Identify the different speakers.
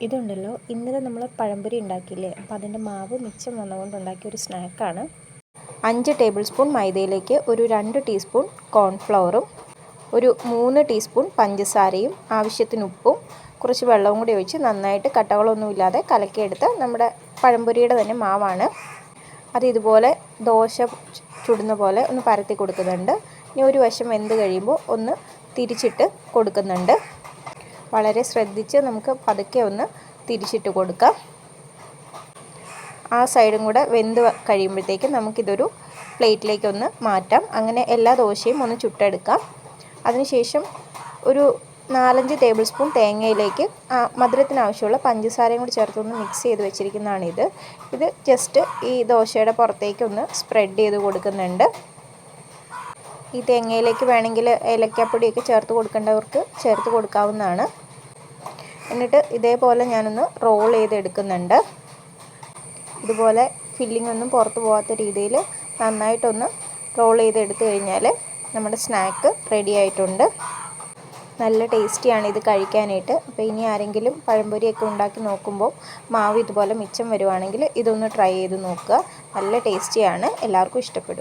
Speaker 1: ഇതുണ്ടല്ലോ, ഇന്നലെ നമ്മൾ പഴംപൊരി ഉണ്ടാക്കിയില്ലേ, അപ്പോൾ അതിൻ്റെ മാവ് മിച്ചം വന്നുകൊണ്ട് ഉണ്ടാക്കിയ ഒരു സ്നാക്കാണ്. 5 ടേബിൾ സ്പൂൺ മൈദയിലേക്ക് ഒരു 2 ടീസ്പൂൺ കോൺഫ്ലവറും ഒരു 3 ടീസ്പൂൺ പഞ്ചസാരയും ആവശ്യത്തിന് ഉപ്പും കുറച്ച് വെള്ളവും കൂടി ഒഴിച്ച് നന്നായിട്ട് കട്ടകളൊന്നുമില്ലാതെ കലക്കിയെടുത്ത് നമ്മുടെ പഴംപൊരിയുടെ തന്നെ മാവാണ്. അത് ഇതുപോലെ ദോശ ചുടുന്ന പോലെ ഒന്ന് പരത്തി കൊടുക്കുന്നുണ്ട്. ഇനി ഒരു വശം വെന്ത് കഴിയുമ്പോൾ ഒന്ന് തിരിച്ചിട്ട് കൊടുക്കുന്നുണ്ട്. വളരെ ശ്രദ്ധിച്ച് നമുക്ക് പതുക്കെ ഒന്ന് തിരിച്ചിട്ട് കൊടുക്കാം. ആ സൈഡും കൂടെ വെന്ത് കഴിയുമ്പോഴത്തേക്കും നമുക്കിതൊരു പ്ലേറ്റിലേക്കൊന്ന് മാറ്റാം. അങ്ങനെ എല്ലാ ദോശയും ഒന്ന് ചുട്ടെടുക്കാം. അതിനുശേഷം ഒരു 4-5 ടേബിൾ സ്പൂൺ തേങ്ങയിലേക്ക് മധുരത്തിന് ആവശ്യമുള്ള പഞ്ചസാരയും കൂടി ചേർത്തൊന്ന് മിക്സ് ചെയ്ത് വെച്ചിരിക്കുന്നതാണിത്. ഇത് ജസ്റ്റ് ഈ ദോശയുടെ പുറത്തേക്കൊന്ന് സ്പ്രെഡ് ചെയ്ത് കൊടുക്കുന്നുണ്ട്. ഈ തേങ്ങയിലേക്ക് വേണമെങ്കിൽ ഏലക്കാപ്പൊടിയൊക്കെ ചേർത്ത് കൊടുക്കേണ്ടവർക്ക് ചേർത്ത് കൊടുക്കാവുന്നതാണ്. എന്നിട്ട് ഇതേപോലെ ഞാനൊന്ന് റോൾ ചെയ്തെടുക്കുന്നുണ്ട്. ഇതുപോലെ ഫില്ലിംഗ് ഒന്നും പുറത്ത് പോകാത്ത രീതിയിൽ നന്നായിട്ടൊന്ന് റോൾ ചെയ്തെടുത്തു കഴിഞ്ഞാൽ നമ്മുടെ സ്നാക്ക് റെഡി ആയിട്ടുണ്ട്. നല്ല ടേസ്റ്റിയാണ് ഇത് കഴിക്കാനായിട്ട്. അപ്പോൾ ഇനി ആരെങ്കിലും പഴംപൊരിയൊക്കെ ഉണ്ടാക്കി നോക്കുമ്പോൾ മാവ് ഇതുപോലെ മിച്ചം വരുവാണെങ്കിൽ ഇതൊന്ന് ട്രൈ ചെയ്ത് നോക്കുക. നല്ല ടേസ്റ്റിയാണ്, എല്ലാവർക്കും ഇഷ്ടപ്പെടും.